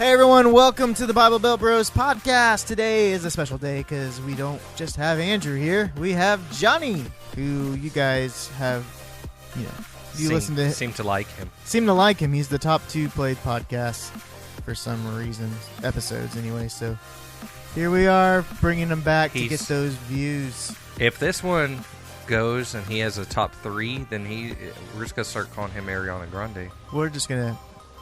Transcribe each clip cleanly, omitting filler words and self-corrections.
Hey everyone, welcome to the Bible Belt Bros podcast. Today is a special day because we don't just have Andrew here. We have Johnny, who you guys have, listen to. Seem to like him. Seem to like him. He's the top 2 played podcast for some reason. Episodes anyway, so here we are bringing him back to get those views. If this one goes and he has a top 3, then we're just going to start calling him Ariana Grande. We're just going to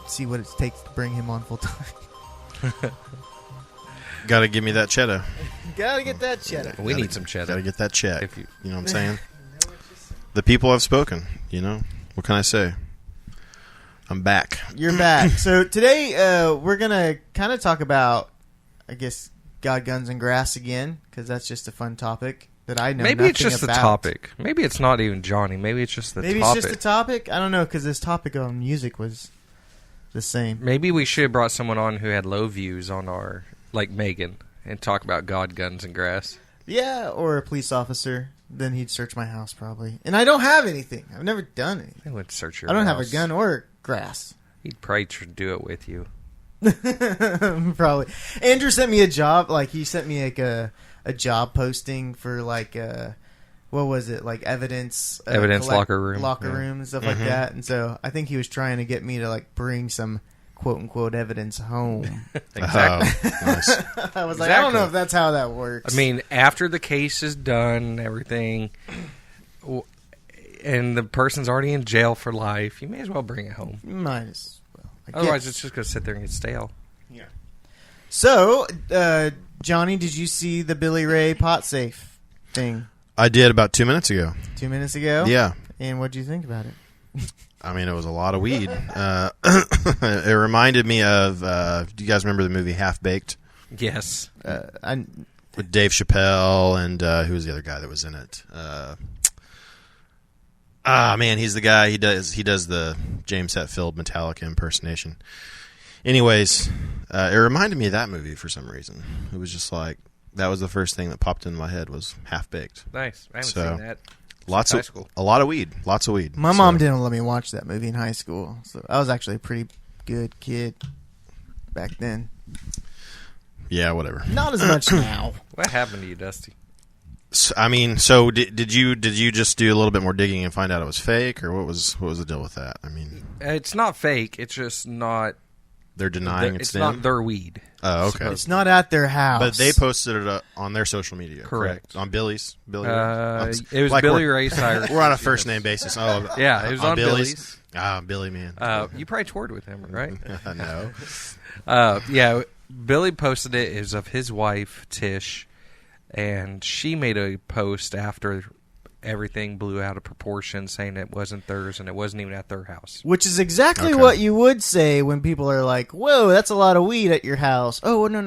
see what it takes to bring him on full time. Gotta give me that cheddar. Gotta get that cheddar. We need some cheddar. Gotta get that check. You know what I'm saying? The people have spoken, What can I say? I'm back. You're back. So today we're going to kind of talk about, I guess, God, Guns, and Grass again, because that's just a fun topic that I know Maybe nothing it's just about. the topic. Maybe it's not even Johnny. Maybe it's just the topic. Maybe it's just the topic? I don't know, because this topic on music was the same. Maybe we should have brought someone on who had low views on our, like Megan, and talk about God, Guns, and Grass. Yeah, or a police officer. Then he'd search my house probably. And I don't have anything. I've never done anything. He would search your I don't house. have a gun or grass. He'd probably do it with you. Probably. Andrew sent me a job. He sent me a job posting for what was it? Evidence locker room. Locker room and stuff like that. And so I think he was trying to get me to bring some quote-unquote evidence home. Exactly. Nice. I was like, I don't know if that's how that works. I mean, after the case is done, everything, and the person's already in jail for life, you may as well bring it home. Might as well. Otherwise, it's just going to sit there and get stale. Yeah. So, Johnny, did you see the Billy Ray pot safe thing? I did about 2 minutes ago. 2 minutes ago? Yeah. And what did you think about it? I mean, it was a lot of weed. It reminded me of, do you guys remember the movie Half Baked? Yes. With Dave Chappelle and who was the other guy that was in it? Man, he's the guy. He does the James Hetfield Metallica impersonation. Anyways, it reminded me of that movie for some reason. It was just that was the first thing that popped into my head was Half Baked. Nice. I haven't seen that. A lot of weed. Lots of weed. My mom didn't let me watch that movie in high school, so I was actually a pretty good kid back then. Yeah, whatever. Not as much now. What happened to you, Dusty? So did you just do a little bit more digging and find out it was fake, or what was the deal with that? I mean, it's not fake. It's just not. They're denying it's them? not their weed. Oh, okay. It's not at their house. But they posted it on their social media. Correct. On Billy's. It was Billy Ray Cyrus. We're on a first name basis. Oh, yeah, it was on Billy's. Ah, Billy, man. You probably toured with him, right? No. Yeah, Billy posted it. It was of his wife, Tish, and she made a post after everything blew out of proportion, saying it wasn't theirs and it wasn't even at their house. Which is exactly what you would say when people are like, whoa, that's a lot of weed at your house. Oh, no,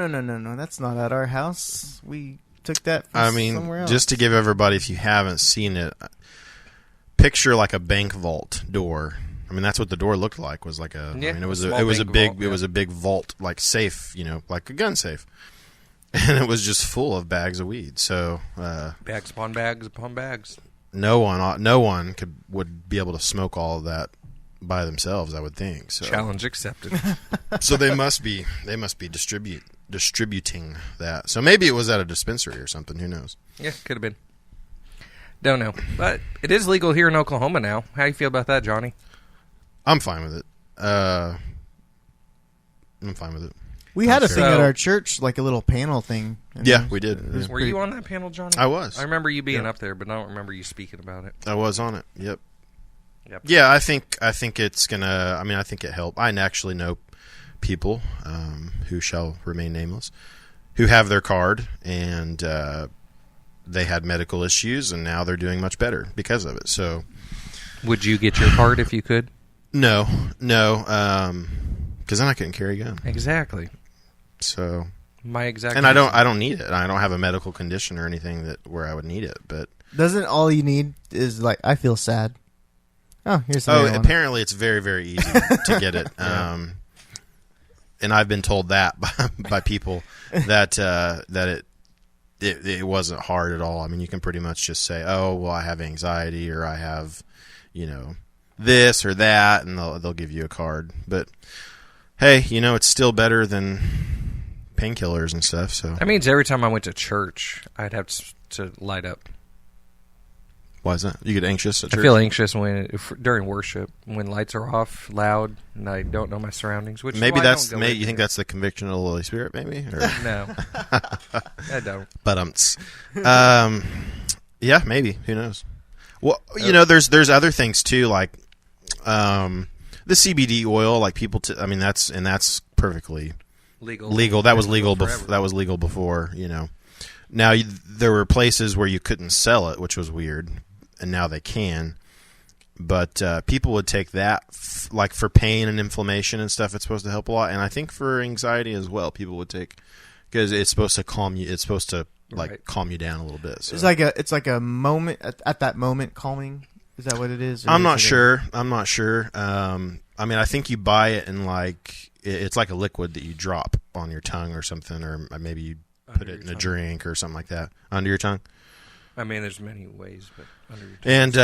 that's not at our house. We took that from somewhere else. Just to give everybody, if you haven't seen it, picture a bank vault door. I mean, that's what the door looked like. Was like a. Yeah, I mean, it was a big vault, safe, like a gun safe, and it was just full of bags of weed. So bags upon bags upon bags. No one would be able to smoke all of that by themselves, I would think. So. Challenge accepted. So they must be distributing that. So maybe it was at a dispensary or something. Who knows? Yeah, could have been. Don't know, but it is legal here in Oklahoma now. How do you feel about that, Johnny? I'm fine with it. I'm fine with it. We had a thing at our church, a little panel thing. Yeah, we did. Were you on that panel, Johnny? I was. I remember you being up there, but I don't remember you speaking about it. I was on it. Yep. Yeah, I think it's gonna. I mean, I think it helped. I actually know people who shall remain nameless who have their card and they had medical issues and now they're doing much better because of it. So, would you get your card if you could? No, because then I couldn't carry a gun. Exactly. So my exact. And I don't need it. I don't have a medical condition or anything where I would need it. But doesn't all you need is I feel sad. Oh, here's the apparently it's very, very easy to get it. Yeah. And I've been told that by people that it wasn't hard at all. I mean, you can pretty much just say, "Oh, well, I have anxiety," or "I have, this or that," and they'll give you a card. But hey, it's still better than painkillers and stuff. So That means every time I went to church, I'd have to light up. why is that? You get anxious at church? I feel anxious during worship when lights are off, loud, and I don't know my surroundings. Which is Maybe why I that's don't go in you think there. that's the conviction of the Holy Spirit, maybe? Or? No, I don't. But yeah, maybe. Who knows? Well, there's other things too, like the CBD oil. Like people, that's perfectly Legal. That was legal. Forever. That was legal before. Now there were places where you couldn't sell it, which was weird, and now they can. But people would take that like for pain and inflammation and stuff. It's supposed to help a lot, and I think for anxiety as well. People would take because it's supposed to calm you. It's supposed to calm you down a little bit. So. It's like a moment at that moment calming. Is that what it is? I'm not sure. I think you buy it and it's like a liquid that you drop on your tongue or something, or maybe you put it in a drink or something like that under your tongue. I mean, there's many ways, but under your And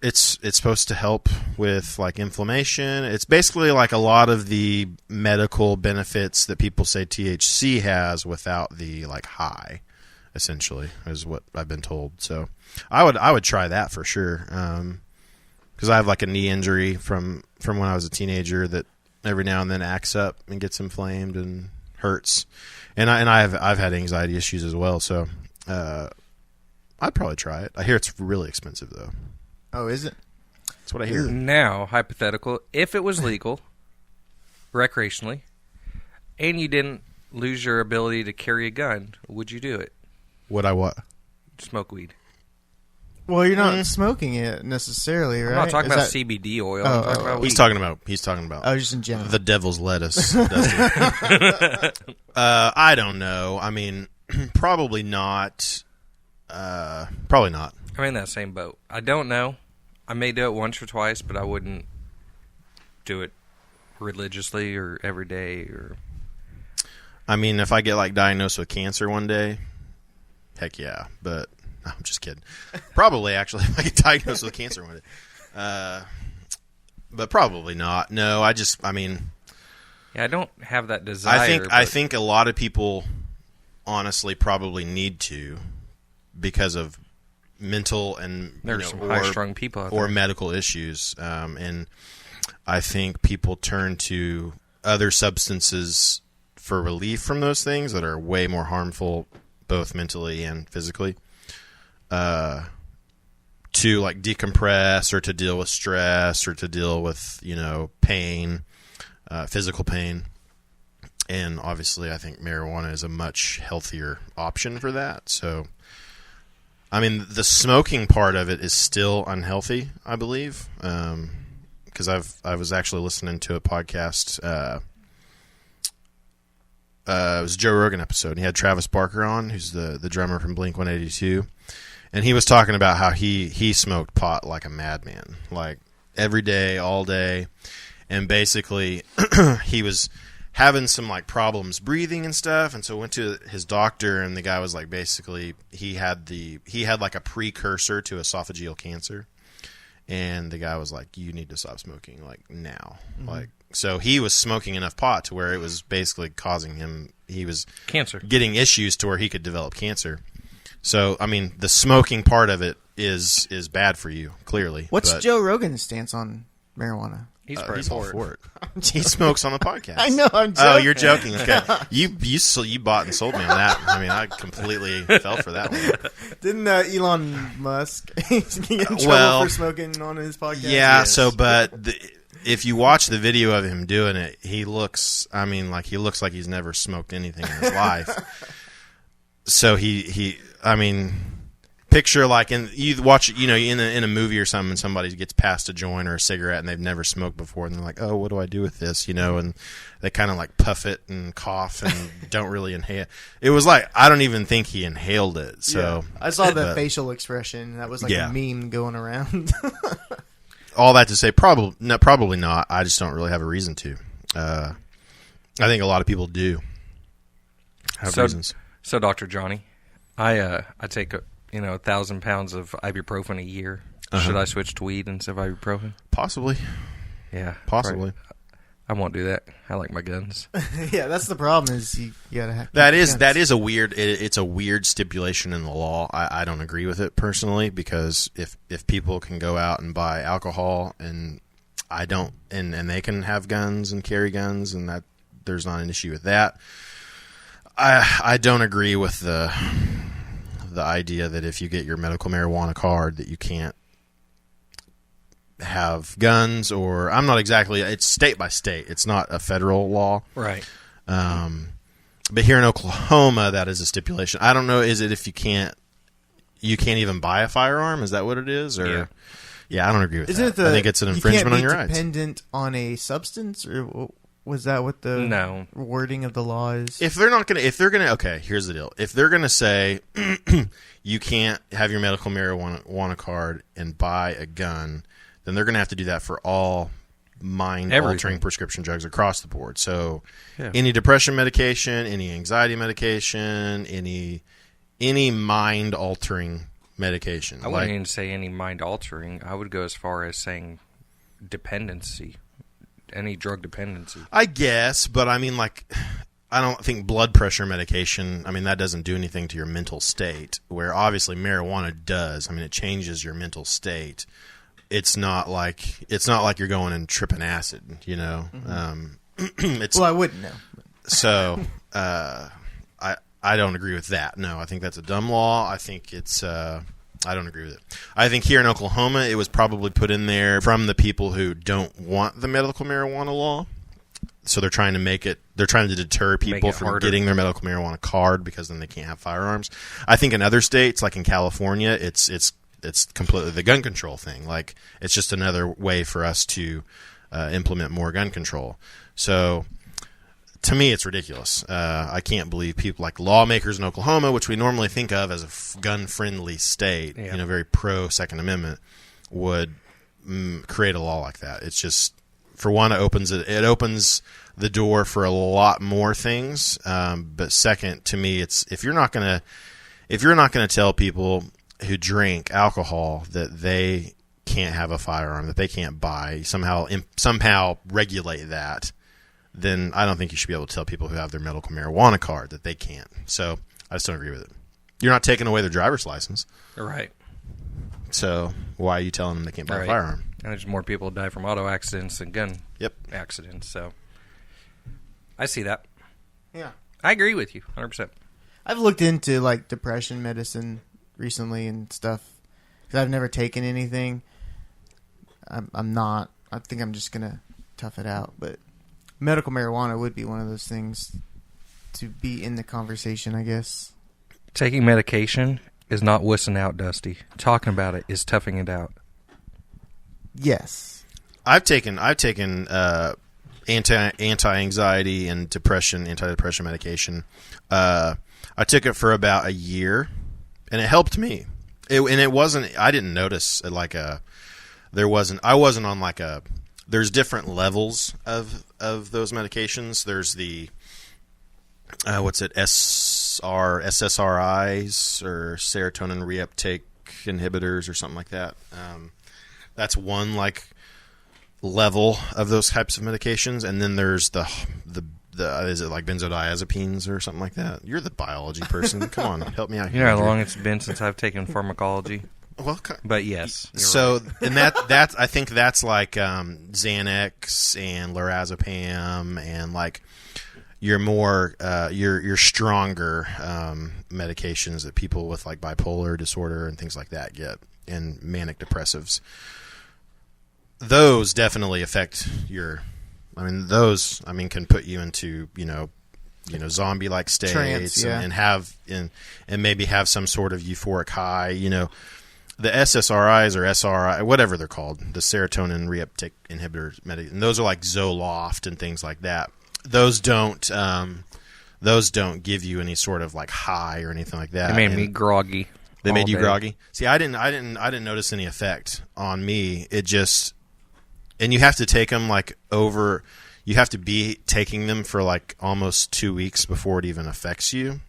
it's supposed to help with like inflammation. It's basically like a lot of the medical benefits that people say THC has without the like high. Essentially, is what I've been told. So I would try that for sure. Because I have like a knee injury from when I was a teenager that every now and then acts up and gets inflamed and hurts. And I've had anxiety issues as well. So I'd probably try it. I hear it's really expensive though. Oh, is it? That's what I hear. Now, hypothetical, if it was legal, recreationally, and you didn't lose your ability to carry a gun, would you do it? Would I what? Smoke weed. Well, you're not smoking it necessarily, right? I'm not talking Is about that- CBD oil. Oh, I'm talking oh, about oh. weed. He's talking about Oh, just in general. the devil's lettuce. I don't know. I mean, probably not. Probably not. I'm in that same boat. I don't know. I may do it once or twice, but I wouldn't do it religiously or every day. Or I mean, if I get like diagnosed with cancer one day, heck yeah. But no, I'm just kidding. Probably actually, if I get diagnosed with cancer one day, but probably not. No, I mean, yeah, I don't have that desire. I think a lot of people honestly probably need to because of mental and there's some high-strung people out there. or medical issues, and I think people turn to other substances for relief from those things that are way more harmful, both mentally and physically, to like decompress or to deal with stress or to deal with pain, physical pain. And obviously, I think marijuana is a much healthier option for that. So, I mean, the smoking part of it is still unhealthy, I believe, because I was actually listening to a podcast. It was a Joe Rogan episode. And he had Travis Barker on, who's the drummer from Blink-182, and he was talking about how he smoked pot like a madman, like every day, all day, and basically he was having some like problems breathing and stuff, and so went to his doctor, and the guy was like, basically he had like a precursor to esophageal cancer, and the guy was like, you need to stop smoking like now. Like, so he was smoking enough pot to where it was basically causing him, he was cancer, getting issues to where he could develop cancer. So I mean, the smoking part of it is bad for you, clearly. What's but, Joe Rogan's stance on marijuana? he's he's all for it. for it. He smokes on the podcast. I know. I'm joking. Oh, you're joking. Okay, you bought and sold me on that. I mean, I completely fell for that one. Didn't Elon Musk get in trouble Well, for smoking on his podcast? Yeah. So, but if you watch the video of him doing it, he looks like he's never smoked anything in his life. So I mean, picture like you watch, in a movie or something, and somebody gets past a joint or a cigarette and they've never smoked before, and they're like, "Oh, what do I do with this?" And they kind of like puff it and cough and don't really inhale. It was like, I don't even think he inhaled it. So I saw the facial expression. That was like Yeah. a meme going around. all that to say, probably not. I just don't really have a reason to. I think a lot of people do have reasons. So, Dr. Johnny, I take 1,000 pounds of ibuprofen a year. Uh-huh. Should I switch to weed instead of ibuprofen? Possibly. Yeah, Possibly. I won't do that. I like my guns. Yeah, that's the problem. Is you gotta have That is a weird. It's a weird stipulation in the law. I don't agree with it personally, because if people can go out and buy alcohol and I don't, and they can have guns and carry guns, and that there's not an issue with that. I don't agree with the idea that if you get your medical marijuana card that you can't have guns, or I'm not exactly, it's state by state. It's not a federal law. Right. But here in Oklahoma, that is a stipulation. I don't know, is it if you can't even buy a firearm? Is that what it is? Or yeah, I don't agree with that. I think it's an infringement on your rights. Dependent on a substance, or was that what the wording of the law is? If they're gonna, okay, here's the deal. If they're gonna say you can't have your medical marijuana card and buy a gun, then they're gonna have to do that for all mind-altering prescription drugs across the board. So any depression medication, any anxiety medication, any mind-altering medication. I wouldn't even say any mind-altering. I would go as far as saying dependency. Any drug dependency. I guess, but I mean, like, I don't think blood pressure medication, I mean, that doesn't do anything to your mental state, where obviously marijuana does. I mean, it changes your mental state. It's not like you're going and tripping acid, you know. Mm-hmm. Well, I wouldn't know. So, I don't agree with that. No, I think that's a dumb law. I think it's I don't agree with it. I think here in Oklahoma, it was probably put in there from the people who don't want the medical marijuana law. So they're trying to deter people from getting their medical marijuana card, because then they can't have firearms. I think in other states, like in California, it's completely the gun control thing. Like, it's just another way for us to implement more gun control. So to me, it's ridiculous. I can't believe people like lawmakers in Oklahoma, which we normally think of as a gun-friendly state, very pro-Second Amendment, would create a law like that. It's just, for one, it opens the door for a lot more things. But second, to me, it's if you're not gonna tell people who drink alcohol that they can't have a firearm, that they can't buy, somehow regulate that, then I don't think you should be able to tell people who have their medical marijuana card that they can't. So I just don't agree with it. You're not taking away their driver's license. Right. So why are you telling them they can't buy a firearm? And there's more people die from auto accidents than gun accidents. So I see that. Yeah. I agree with you 100%. I've looked into, like, depression medicine recently and stuff, because I've never taken anything. I'm not. I think I'm just going to tough it out, but medical marijuana would be one of those things to be in the conversation, I guess. Taking medication is not wussing out, Dusty. Talking about it is toughing it out. Yes. I've taken anti-anxiety and antidepressant medication. I took it for about a year, and it helped me. It wasn't. I didn't notice I wasn't on like a. There's different levels of those medications. There's the SSRIs, or serotonin reuptake inhibitors, or something like that. That's one like level of those types of medications, and then there's the is it like benzodiazepines or something like that? You're the biology person. Come on, help me out here. You know how long it's been since I've taken pharmacology? Well, but yes. So, right. And that I think that's like Xanax and lorazepam, and like your more your stronger medications that people with like bipolar disorder and things like that get, and manic depressives. Those definitely affect your. Those can put you into zombie-like states, trance, and maybe have some sort of euphoric high. The SSRIs or SRI, whatever they're called, the serotonin reuptake inhibitors, and those are like Zoloft and things like that. Those don't give you any sort of like high or anything like that. They made me groggy. They made you groggy. See, I didn't notice any effect on me. It just, and you have to take them you have to be taking them for like almost 2 weeks before it even affects you.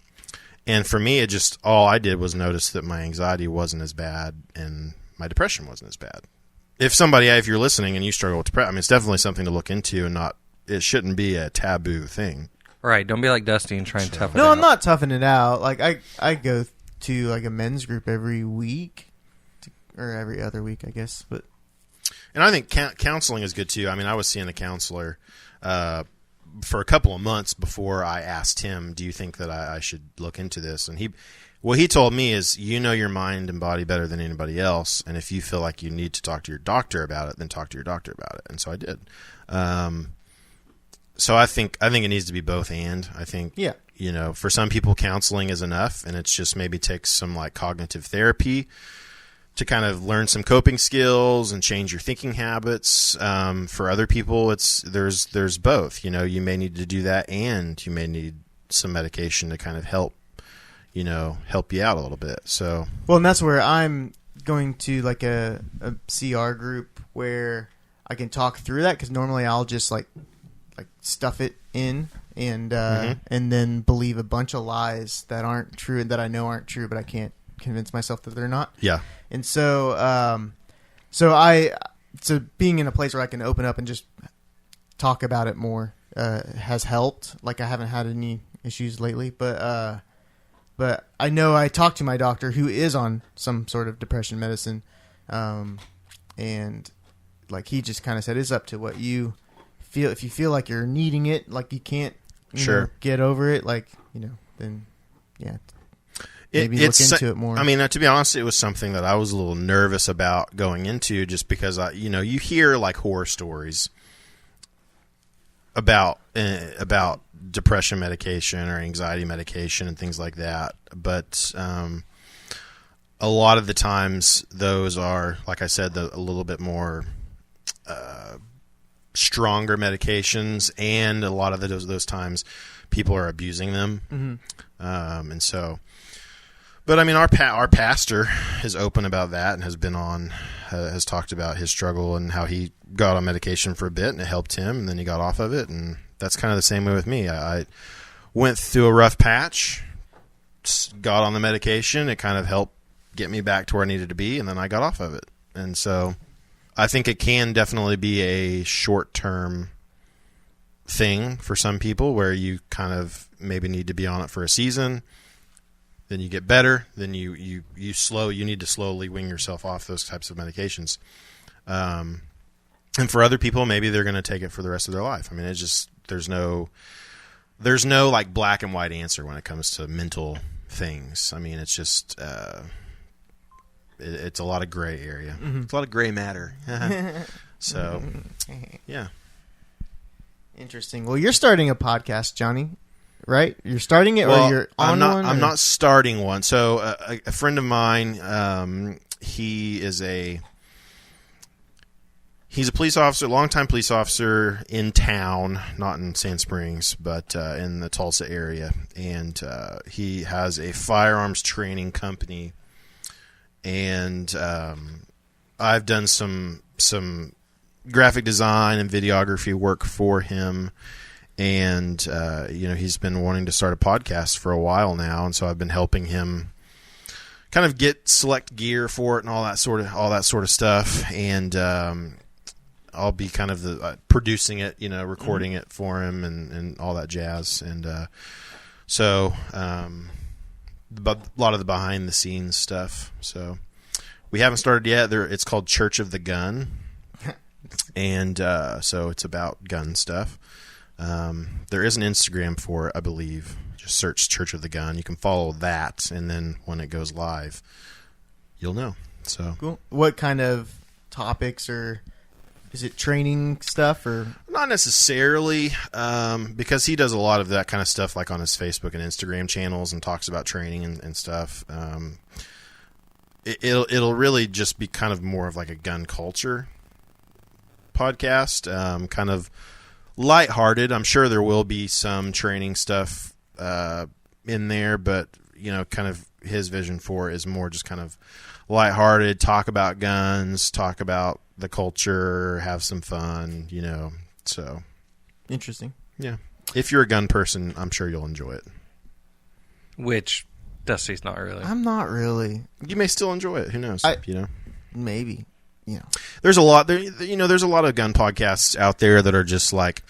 And for me, all I did was notice that my anxiety wasn't as bad and my depression wasn't as bad. If you're listening and you struggle with depression, it's definitely something to look into, and it shouldn't be a taboo thing. Right. Don't be like Dusty and try and tough it No, out. I'm not toughing it out. Like I go to like a men's group every week, or every other week, I guess. But And I think counseling is good too. I mean, I was seeing a counselor for a couple of months before I asked him, "Do you think that I should look into this?" And what he told me is, you know your mind and body better than anybody else, and if you feel like you need to talk to your doctor about it, then talk to your doctor about it. And so I did. So I think it needs to be both and. I think, yeah, you know, for some people counseling is enough, and it's just maybe takes some like cognitive therapy to kind of learn some coping skills and change your thinking habits. For other people, there's both. You know, you may need to do that, and you may need some medication to kind of help you out a little bit. So, well, and that's where I'm going to like a CR group where I can talk through that, because normally I'll just like stuff it in and then believe a bunch of lies that aren't true and that I know aren't true, but I can't convince myself that they're not. Yeah. And so being in a place where I can open up and just talk about it more has helped. Like, I haven't had any issues lately, but I know I talked to my doctor, who is on some sort of depression medicine, and like he just kind of said, it's up to what you feel. If you feel like you're needing it, like you can't get over it, like, then yeah. Maybe look into it more. I mean, to be honest, it was something that I was a little nervous about going into, just because you hear like horror stories about depression medication or anxiety medication and things like that. But a lot of the times, those are, like I said, a little bit more stronger medications, and a lot of those times, people are abusing them, and so. But I mean, our pastor is open about that and has talked about his struggle and how he got on medication for a bit and it helped him, and then he got off of it, and that's kind of the same way with me. I went through a rough patch, got on the medication, it kind of helped get me back to where I needed to be, and then I got off of it. And so I think it can definitely be a short-term thing for some people, where you kind of maybe need to be on it for a season. Then you get better. Then you need to slowly wean yourself off those types of medications. And for other people, maybe they're going to take it for the rest of their life. I mean, it's just there's no like black and white answer when it comes to mental things. I mean, it's just it's a lot of gray area. Mm-hmm. It's a lot of gray matter. So, yeah. Interesting. Well, you're starting a podcast, Johnny. Right? You're starting it, or you're on one? I'm not starting one. So a friend of mine, he's a police officer, longtime police officer in town, not in Sand Springs, but in the Tulsa area. And he has a firearms training company. And I've done some graphic design and videography work for him. And, he's been wanting to start a podcast for a while now. And so I've been helping him kind of get select gear for it and all that sort of stuff. And I'll be kind of producing it, recording it for him and all that jazz. And so a lot of the behind the scenes stuff. So we haven't started yet. It's called Church of the Gun. And so it's about gun stuff. There is an Instagram for it, I believe. Just search Church of the Gun. You can follow that, and then when it goes live, you'll know. So cool. What kind of topics, or is it training stuff, or not necessarily? Because he does a lot of that kind of stuff, like on his Facebook and Instagram channels, and talks about training and stuff. It'll really just be kind of more of like a gun culture podcast, kind of lighthearted. I'm sure there will be some training stuff in there, but kind of his vision for it is more just kind of lighthearted, talk about guns, talk about the culture, have some fun, so interesting. Yeah. If you're a gun person, I'm sure you'll enjoy it. Which Dusty's not really. I'm not really. You may still enjoy it. Who knows? Maybe. There's a lot there. There's a lot of gun podcasts out there that are just like,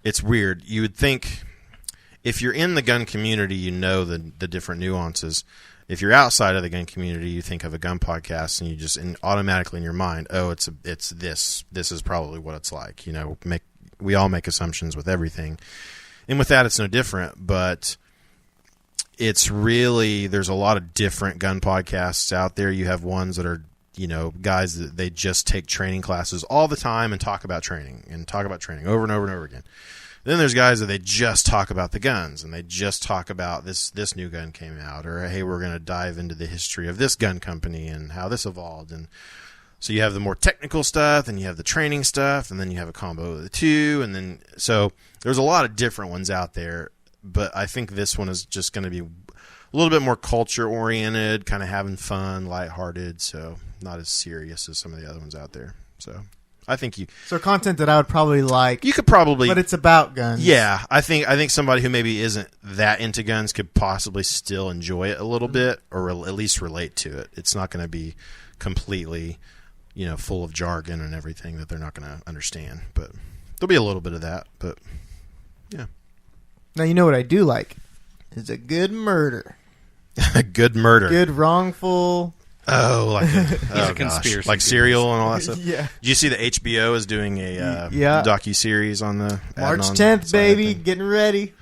it's weird. You would think if you're in the gun community, you know the different nuances. If you're outside of the gun community, you think of a gun podcast and you just automatically in your mind, oh, it's this. This is probably what it's like. You know, we all make assumptions with everything. And with that, it's no different. But it's really, there's a lot of different gun podcasts out there. You have ones that are, you know, guys that they just take training classes all the time and talk about training over and over and over again. Then there's guys that they just talk about the guns and they just talk about this new gun came out, or hey, we're going to dive into the history of this gun company and how this evolved. And so you have the more technical stuff and you have the training stuff, and then you have a combo of the two. And then so there's a lot of different ones out there, but I think this one is just going to be a little bit more culture oriented, kind of having fun, lighthearted, so not as serious as some of the other ones out there. So I think So content that I would probably like. You could probably, but it's about guns. Yeah, I think somebody who maybe isn't that into guns could possibly still enjoy it a little bit, or at least relate to it. It's not going to be completely, you know, full of jargon and everything that they're not going to understand. But there'll be a little bit of that. But yeah. Now you know what I do like is a good murder. A good murder. Good wrongful. Oh, like a conspiracy like Serial and all that stuff. Yeah. Did you see that HBO is doing a docu-series on the March 10th, baby, getting ready.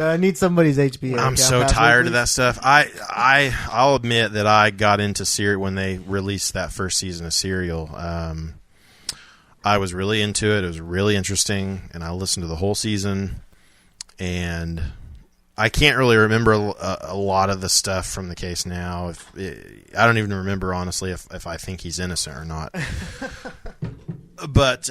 I need somebody's HBO. I'm so tired of that stuff. I'll admit that I got into Serial when they released that first season of Serial. I was really into it. It was really interesting, and I listened to the whole season. And I can't really remember a lot of the stuff from the case now. I don't even remember, honestly, if I think he's innocent or not. But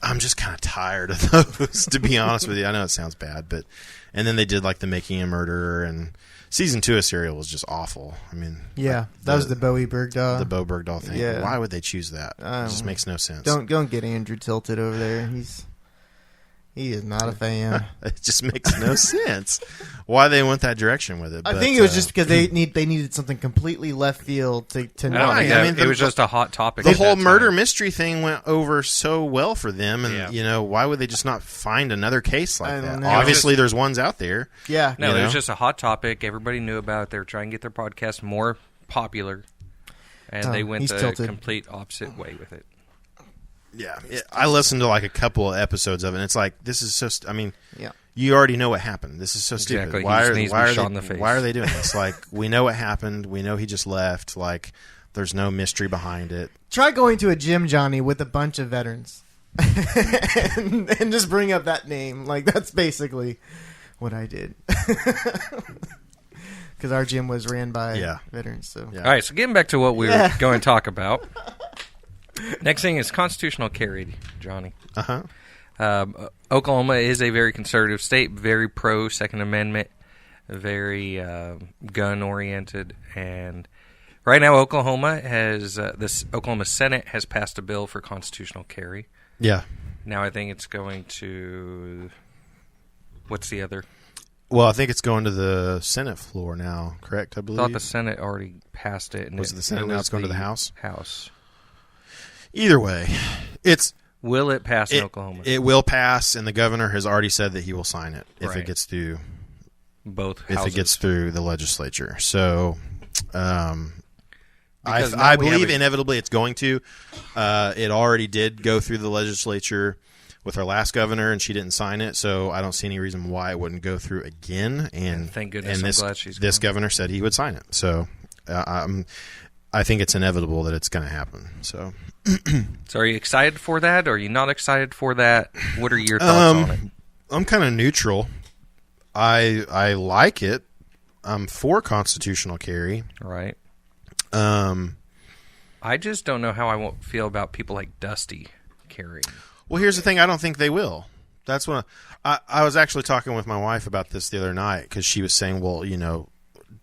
I'm just kind of tired of those, to be honest with you. I know it sounds bad, but and then they did like the Making a Murderer, and season 2 of Serial was just awful. I mean, yeah, that was the Bowie Bergdahl, the Bo Bergdahl thing. Yeah. Why would they choose that? It just makes no sense. Don't get Andrew tilted over there. He is not a fan. It just makes no sense why they went that direction with it. I think it was just because they needed something completely left field to know. I mean, it was just a hot topic. The whole murder mystery thing went over so well for them, and you know, why would they just not find another case like that? Obviously, there's ones out there. Yeah, no, it was just a hot topic. Everybody knew about it. They were trying to get their podcast more popular, and they went the complete opposite way with it. Yeah, I listened to like a couple of episodes of it, and it's like, this is so... I mean, yeah, you already know what happened. This is so stupid. Why are they doing this? Like, we know what happened. We know he just left. Like, there's no mystery behind it. Try going to a gym, Johnny, with a bunch of veterans. and just bring up that name. Like, that's basically what I did. Because our gym was ran by veterans. So. Yeah. All right, so getting back to what we were going to talk about... Next thing is constitutional carry, Johnny. Oklahoma is a very conservative state, very pro Second Amendment, very gun-oriented. And right now Oklahoma has, this Oklahoma Senate has passed a bill for constitutional carry. Yeah. Now I think it's going to, what's the other? Well, I think it's going to the Senate floor now, correct, I believe? I thought the Senate already passed it. And was it the Senate now? It's going to the House? House. Either way, will it pass in Oklahoma? It will pass, and the governor has already said that he will sign it if it gets through both houses. If it gets through the legislature. So, I believe inevitably it's going to. It already did go through the legislature with our last governor, and she didn't sign it. So I don't see any reason why it wouldn't go through again. And thank goodness, I'm glad she's this governor said he would sign it. So I think it's inevitable that it's going to happen. So are you excited for that? Or are you not excited for that? What are your thoughts on it? I'm kind of neutral. I like it. I'm for constitutional carry. Right. I just don't know how I won't feel about people like Dusty carrying. Well, here's the thing. I don't think they will. That's when I was actually talking with my wife about this the other night, because she was saying, well, you know,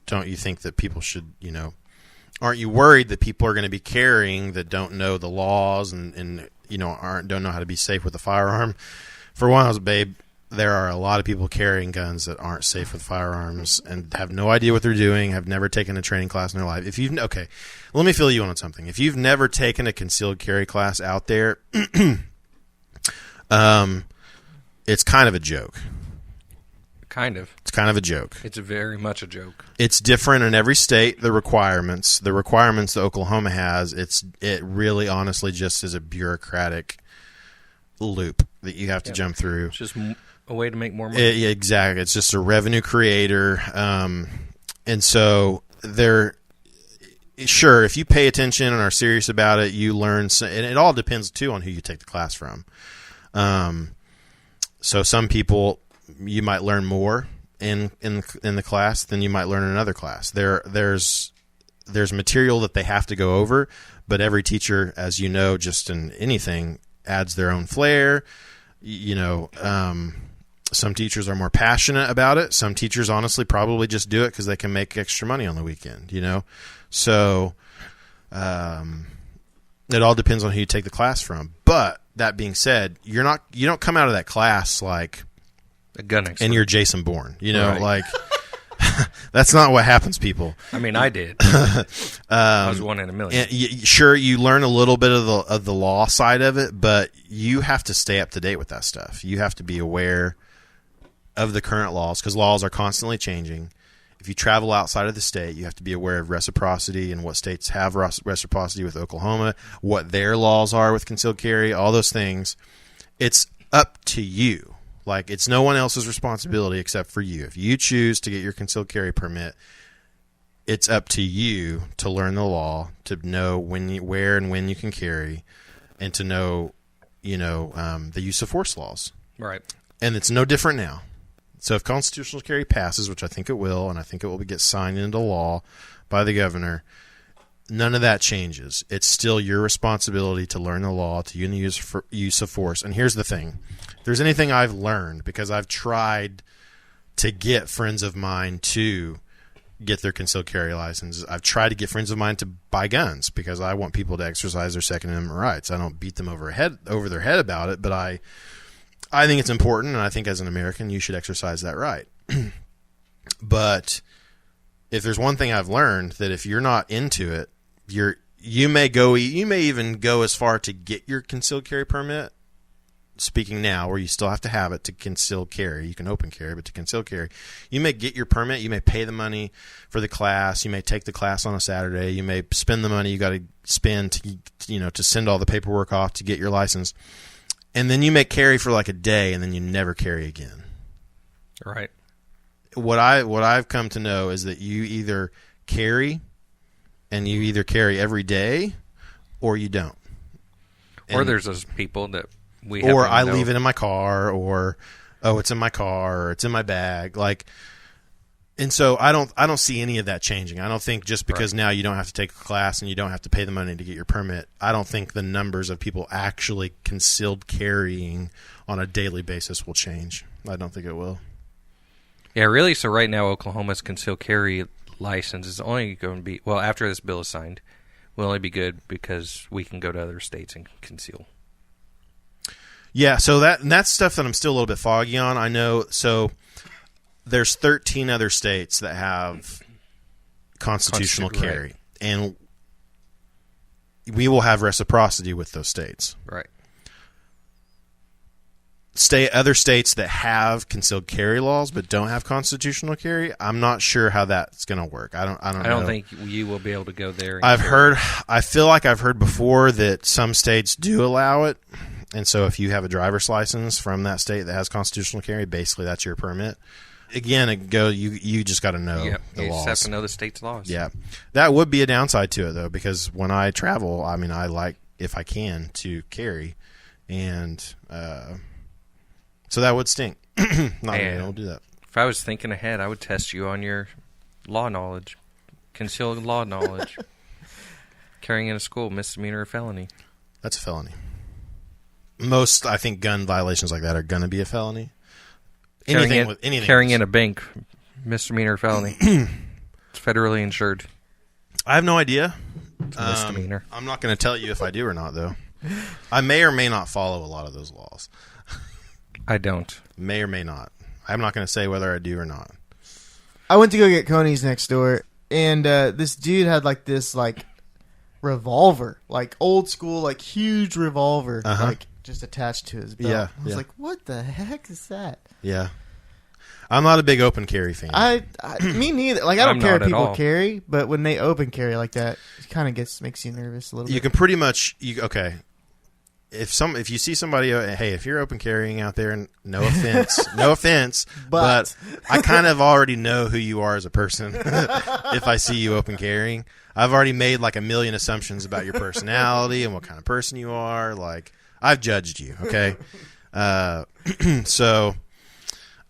don't you think that people should, you know, aren't you worried that people are going to be carrying that don't know the laws and you know, don't know how to be safe with a firearm? For one, I was, babe, there are a lot of people carrying guns that aren't safe with firearms and have no idea what they're doing, have never taken a training class in their life. Okay, let me fill you in on something. If you've never taken a concealed carry class out there, it's kind of a joke. Kind of. It's kind of a joke. It's very much a joke. It's different in every state. The requirements that Oklahoma has, it really honestly just is a bureaucratic loop that you have to jump through. It's just a way to make more money. Exactly. It's just a revenue creator. And so sure, if you pay attention and are serious about it, you learn. And it all depends, too, on who you take the class from. So some people, you might learn more in the class than you might learn in another class. There's material that they have to go over, but every teacher, as you know, just in anything, adds their own flair. Some teachers are more passionate about it. Some teachers honestly probably just do it because they can make extra money on the weekend, So it all depends on who you take the class from. But that being said, you don't come out of that class like a gun expert. And you're Jason Bourne, Right. like that's not what happens, people. I mean, I did. I was one in a million. Sure, you learn a little bit of the law side of it, but you have to stay up to date with that stuff. You have to be aware of the current laws because laws are constantly changing. If you travel outside of the state, you have to be aware of reciprocity and what states have reciprocity with Oklahoma, what their laws are with concealed carry, all those things. It's up to you. Like, it's no one else's responsibility except for you. If you choose to get your concealed carry permit, it's up to you to learn the law, to know where and when you can carry, and to know, the use of force laws. Right. And it's no different now. So if constitutional carry passes, which I think it will, and I think it will get signed into law by the governor, none of that changes. It's still your responsibility to learn the law, to use of force. And here's the thing. If there's anything I've learned, because I've tried to get friends of mine to get their concealed carry licenses, I've tried to get friends of mine to buy guns because I want people to exercise their Second Amendment rights. I don't beat them over their head about it, but I think it's important, and I think as an American you should exercise that right. But if there's one thing I've learned, that if you're not into it, you may even go as far to get your concealed carry permit. Speaking now, where you still have to have it to conceal carry. You can open carry, but to conceal carry, you may get your permit. You may pay the money for the class. You may take the class on a Saturday. You may spend the money you got to spend to send all the paperwork off to get your license, and then you may carry for like a day, and then you never carry again. Right. What I've come to know is that you either carry, and you either carry every day, or you don't. Or there's those people that I leave it in my car, or it's in my car, or it's in my bag, and so I don't see any of that changing. I don't think just because now you don't have to take a class and you don't have to pay the money to get your permit, I don't think the numbers of people actually concealed carrying on a daily basis will change. I don't think it will. Yeah, really. So right now, Oklahoma's concealed carry license is only going to be, well, after this bill is signed, will only be good because we can go to other states and conceal. Yeah, so that's stuff that I'm still a little bit foggy on. I know, so there's 13 other states that have constitutional carry, and we will have reciprocity with those states. Right. Other states that have concealed carry laws but don't have constitutional carry, I'm not sure how that's going to work. I don't think you will be able to go there. I feel like I've heard before that some states do allow it. And so if you have a driver's license from that state that has constitutional carry, basically that's your permit. Again, you just got to know the laws. You just have to know the state's laws. Yeah. That would be a downside to it, though, because when I travel, I mean, I like, if I can, to carry. And so that would stink. Not many people do that. If I was thinking ahead, I would test you on your law knowledge, concealed law knowledge. Carrying in a school, misdemeanor or felony. That's a felony. Most, I think, gun violations like that are going to be a felony. Carrying in a bank, misdemeanor or felony. It's federally insured. I have no idea. It's a misdemeanor. I'm not going to tell you if I do or not, though. I may or may not follow a lot of those laws. I don't. May or may not. I'm not going to say whether I do or not. I went to go get Coney's next door, and this dude had this revolver, old school, huge revolver, just attached to his belt. Yeah, I was yeah. like, what the heck is that? Yeah. I'm not a big open carry fan. Me neither. Like, I don't I'm care not if at people all. carry, but when they open carry like that, it kind of makes you nervous a little You bit. can pretty much okay. If you see somebody, hey, if you're open carrying out there, and no offense, but I kind of already know who you are as a person. If I see you open carrying, I've already made like a million assumptions about your personality and what kind of person you are. Like, I've judged you. Okay, so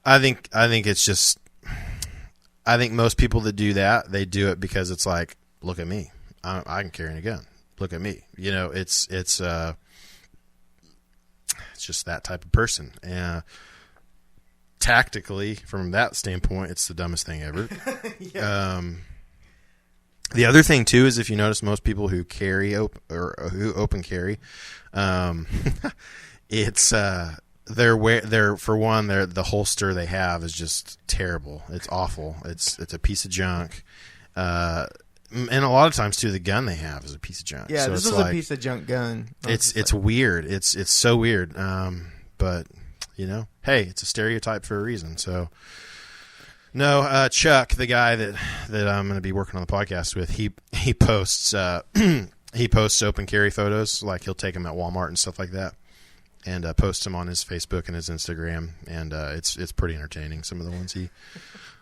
I think it's just. I think most people that do that, they do it because it's like, look at me, I can carry a gun. Look at me. You know, it's just that type of person. And tactically, from that standpoint, it's the dumbest thing ever. The other thing too is if you notice most people who carry who open carry, it's they're for one, the holster they have is just terrible. It's awful. It's a piece of junk. And a lot of times too, the gun they have is a piece of junk. Yeah, so this it's was like, a piece of junk gun. It's weird. It's so weird. But you know, hey, it's a stereotype for a reason. So no, Chuck, the guy that I'm going to be working on the podcast with, he posts he posts open carry photos. Like, he'll take them at Walmart and stuff like that, and posts them on his Facebook and his Instagram. And it's pretty entertaining. Some of the ones he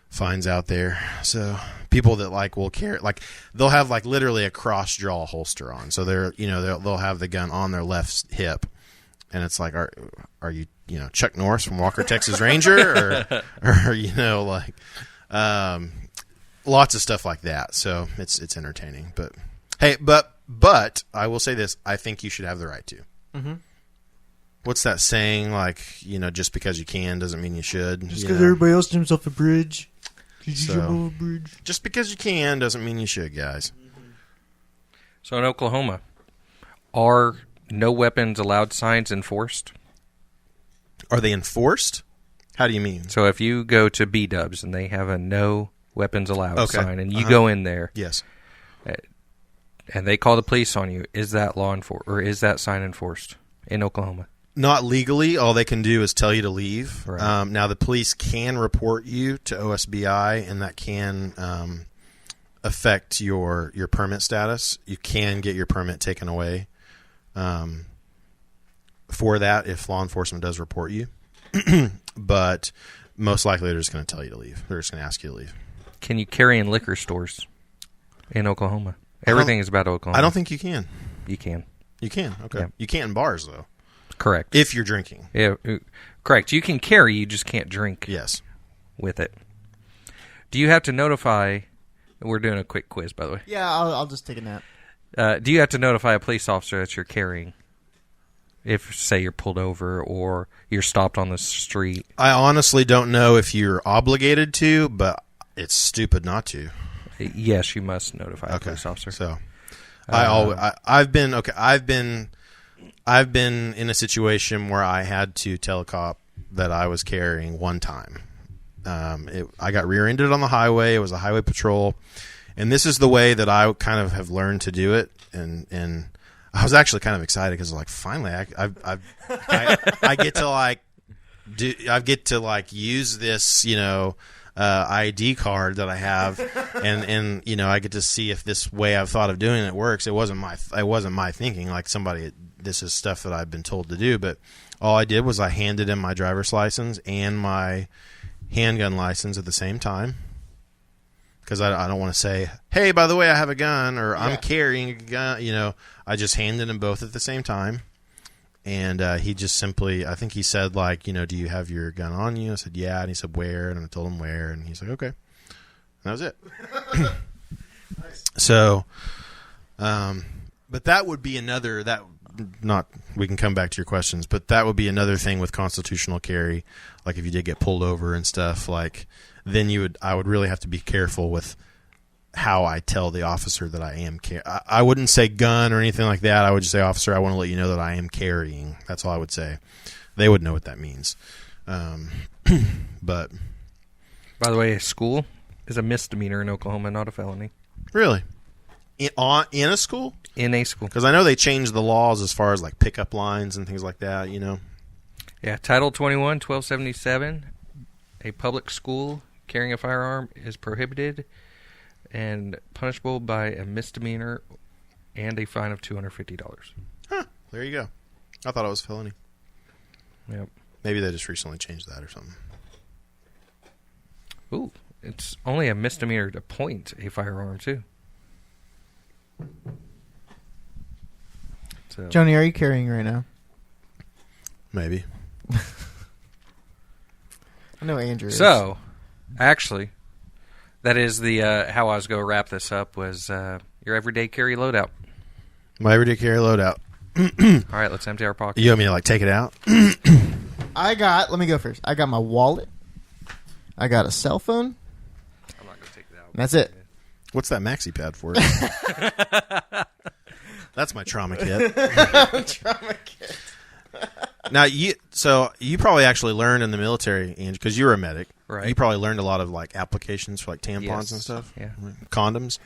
finds out there. So people that will carry, they'll have literally a cross draw holster on. So they'll have the gun on their left hip, and it's like, are you Chuck Norris from Walker Texas Ranger, or lots of stuff like that. So it's entertaining. But hey, but I will say this: I think you should have the right to. Mm-hmm. What's that saying? Just because you can doesn't mean you should. Just because everybody else jumps off a bridge. So, just because you can doesn't mean you should, guys. So in Oklahoma, are no weapons allowed signs enforced? Are they enforced? How do you mean? So if you go to B-Dubs and they have a no weapons allowed Okay. sign, and you go in there Yes. and they call the police on you, is that law enforced, or is that sign enforced in Oklahoma? Not legally. All they can do is tell you to leave. Right. Now, the police can report you to OSBI, and that can affect your permit status. You can get your permit taken away for that if law enforcement does report you. But most likely they're just going to tell you to leave. They're just going to ask you to leave. Can you carry in liquor stores in Oklahoma? Everything is about Oklahoma. I don't think you can. You can. You can. Okay. Yeah. You can't in bars, though, Correct. if you're drinking. Yeah, correct. You can carry, you just can't drink Yes. with it. Do you have to notify? We're doing a quick quiz, by the way. Yeah, I'll just take a nap. Do you have to notify a police officer that you're carrying? If, say, you're pulled over or you're stopped on the street. I honestly don't know if you're obligated to, but it's stupid not to. Yes, you must notify a police officer. So, I've been in a situation where I had to tell a cop that I was carrying one time. I got rear-ended on the highway. It was a highway patrol, and this is the way that I kind of have learned to do it. And I was actually kind of excited because finally I get to use this ID card that I have, and I get to see if this way I've thought of doing it works. It wasn't my thinking. This is stuff that I've been told to do, but all I did was I handed in my driver's license and my handgun license at the same time, because I don't want to say, hey, by the way, I have a gun, or I'm carrying a gun. I just handed them both at the same time. And he just simply, I think he said, do you have your gun on you? I said, yeah. And he said, where? And I told him where. And he's like, okay. And that was it. So, but that would be we can come back to your questions, but that would be another thing with constitutional carry. Like, if you did get pulled over and stuff, then I would really have to be careful with how I tell the officer that I am carrying. I wouldn't say gun or anything like that. I would just say, officer, I want to let you know that I am carrying. That's all I would say. They would know what that means. But By the way, a school is a misdemeanor in Oklahoma, not a felony. really, in a school? in a school. Because I know they changed the laws as far as like pickup lines and things like that. You know. Yeah, Title 21, 1277. A public school carrying a firearm is prohibited and punishable by a misdemeanor and a fine of $250. Huh. There you go. I thought it was felony. Yep. Maybe they just recently changed that or something. Ooh, it's only a misdemeanor to point a firearm, too. So, Johnny, are you carrying right now? Maybe. I know Andrew is. So, actually, that is the how I was going to wrap this up was your everyday carry loadout. My everyday carry loadout. All right, let's empty our pockets. You want me to like take it out? let me go first. I got my wallet. I got a cell phone. I'm not going to take it out. And that's it. What's that maxi pad for? That's my trauma kit. Trauma kit. Now, you probably actually learned in the military, Angie, because you were a medic. Right. You probably learned a lot of like applications for like tampons Yes. and stuff. Yeah. Condoms,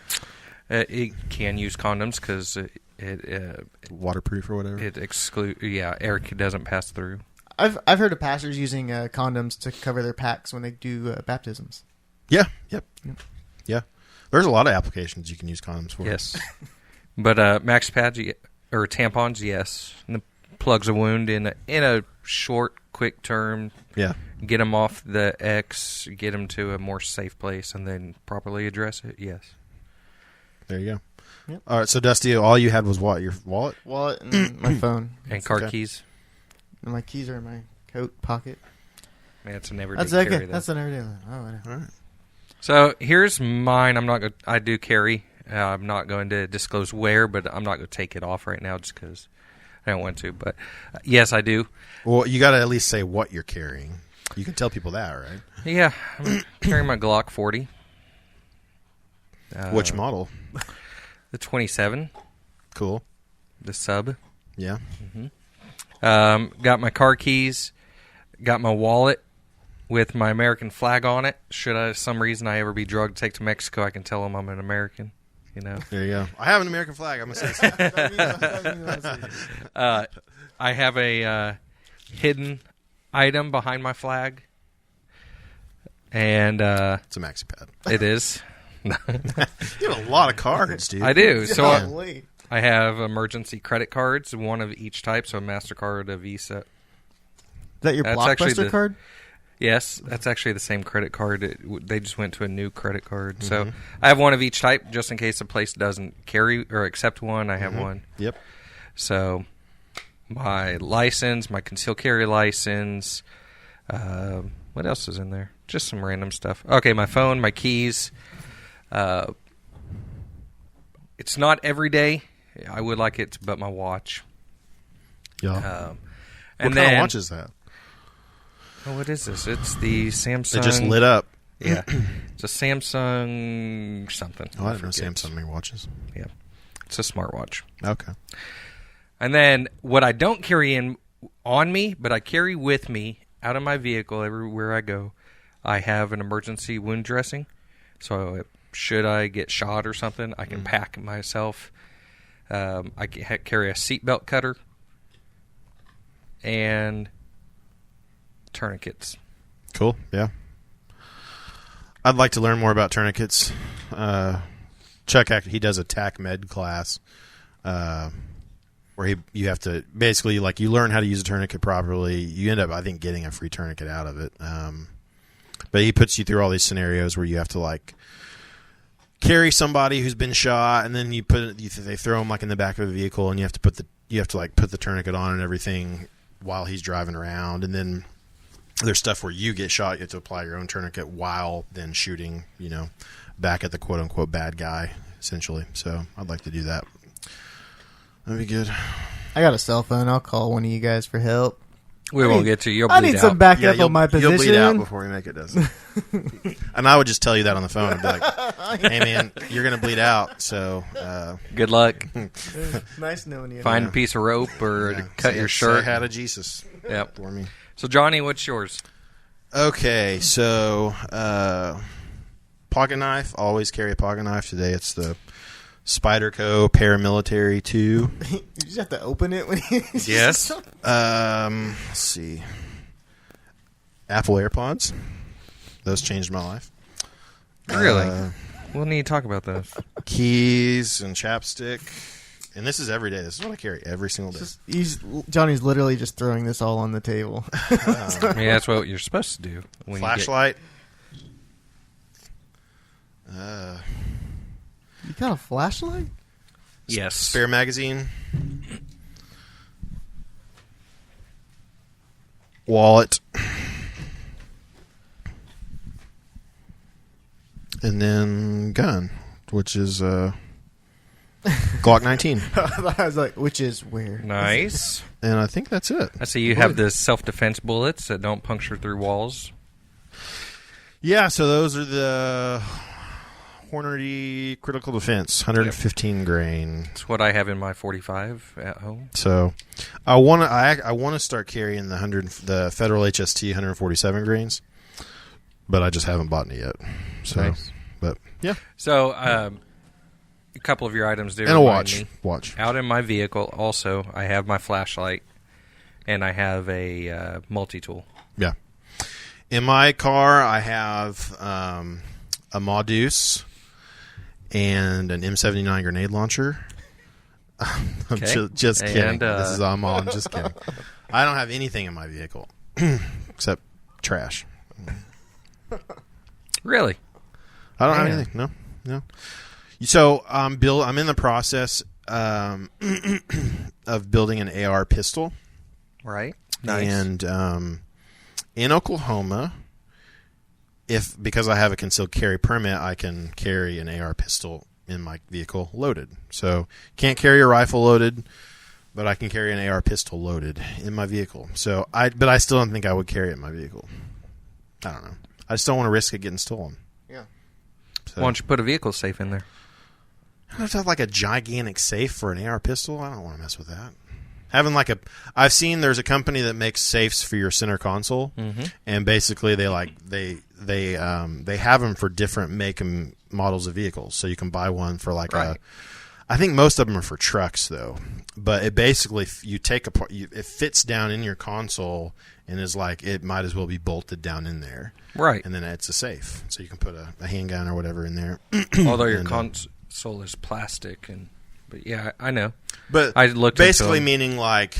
It can use condoms because it waterproof or whatever. air doesn't pass through. I've heard of pastors using condoms to cover their packs when they do baptisms. Yeah. Yep. Yeah. There's a lot of applications you can use condoms for. Yes. But max pads or tampons, yes. And it plugs a wound in a short, quick term. Yeah. Get them off the X, get them to a more safe place, and then properly address it. Yes. There you go. Yep. All right. So, Dusty, all you had was what? Your wallet? Wallet and my phone. And car okay. keys. And my keys are in my coat pocket. Man, it's an everyday That's carry. okay. That's an everyday one. Oh, I know. All right. So here's mine. I do carry. I'm not going to disclose where, but I'm not going to take it off right now just because I don't want to. But yes, I do. Well, you got to at least say what you're carrying. You can tell people that, right? Yeah, I'm carrying my Glock 40. Which model? The 27, Cool. the sub. Yeah. Got my car keys. Got my wallet with my American flag on it. Should some reason I ever be drugged, take to Mexico, I can tell them I'm an American. You know. There you go. I have an American flag. I'm going to say so. I have a hidden item behind my flag, and It's a maxi pad. it is. You have a lot of cards, dude. I do. So Golly. I have emergency credit cards, one of each type, so a MasterCard, a Visa. Is that your That's actually Blockbuster card? Yes, that's actually the same credit card. They just went to a new credit card. So I have one of each type, just in case a place doesn't carry or accept one. I have one. Yep. So my license, my concealed carry license. What else is in there? Just some random stuff. Okay, my phone, my keys. It's not every day. I would like it, but my watch. Yeah. And What then, kind of watch is that? Oh, what is this? It's the Samsung. It just lit up. Yeah, it's a Samsung something. Oh, I didn't know forget. Samsung made watches. Yeah, it's a smartwatch. Okay. And then what I don't carry on me, but I carry with me out of my vehicle everywhere I go, I have an emergency wound dressing. So should I get shot or something, I can pack it myself. I can carry a seatbelt cutter and tourniquets. Cool. Yeah. I'd like to learn more about tourniquets. Chuck, he does a TAC med class where you have to basically, like, you learn how to use a tourniquet properly. You end up, I think, getting a free tourniquet out of it. But he puts you through all these scenarios where you have to, like, carry somebody who's been shot, and then they throw him like in the back of a vehicle, and you have to put the tourniquet on and everything while he's driving around, and then there's stuff where you get shot, you have to apply your own tourniquet while then shooting, back at the quote unquote bad guy, essentially. So I'd like to do that. That'd be good. I got a cell phone. I'll call one of you guys for help. We won't get to. You'll bleed I need out. some backup on my position. You'll bleed out before we make it, doesn't it? And I would just tell you that on the phone and be like, hey, man, you're going to bleed out, so... Good luck. Nice knowing you. Find a piece of rope or cut your shirt. Say hi to Jesus Yep. for me. So, Johnny, what's yours? Okay, so pocket knife. Always carry a pocket knife. Today it's the Spyderco Paramilitary 2. You just have to open it when you... Yes. Let's see. Apple AirPods. Those changed my life. Really? We'll need to talk about those. Keys and chapstick. And this is every day. This is what I carry every single day. Johnny's literally just throwing this all on the table. I mean, that's what you're supposed to do. When Flashlight. You got a flashlight? Yes. Spare magazine. Wallet. And then gun, which is Glock 19. I was like, which is where? Nice. And I think that's it. I see you have the self-defense bullets that don't puncture through walls. Yeah, so those are the Hornady Critical Defense, 115 grain. That's what I have in my 45 at home. So I want to start carrying the Federal HST 147 grains, but I just haven't bought any yet. So, Nice. But yeah, So, a couple of your items do and a remind me. watch. Out in my vehicle, also, I have my flashlight, and I have a multi-tool. Yeah. In my car, I have a Modus and an M79 grenade launcher. I'm Okay. just kidding. And, This is I'm just kidding. I don't have anything in my vehicle except trash. Really? I don't have Man. anything. No. So, Bill, I'm in the process of building an AR pistol. Right. Nice. And in Oklahoma, because I have a concealed carry permit, I can carry an AR pistol in my vehicle loaded. So can't carry a rifle loaded, but I can carry an AR pistol loaded in my vehicle. So but I still don't think I would carry it in my vehicle. I don't know. I just don't want to risk it getting stolen. Yeah. So, Why don't you put a vehicle safe in there? I have to have like a gigantic safe for an AR pistol. I don't want to mess with that. Having I've seen there's a company that makes safes for your center console, and basically they have them for different make and models of vehicles. So you can buy one for Right. I think most of them are for trucks though. But it basically you take apart, it fits down in your console and is like it might as well be bolted down in there, Right. and then it's a safe, so you can put a handgun or whatever in there. Although your And, console is plastic, but yeah, I know. But I looked into basically them. meaning like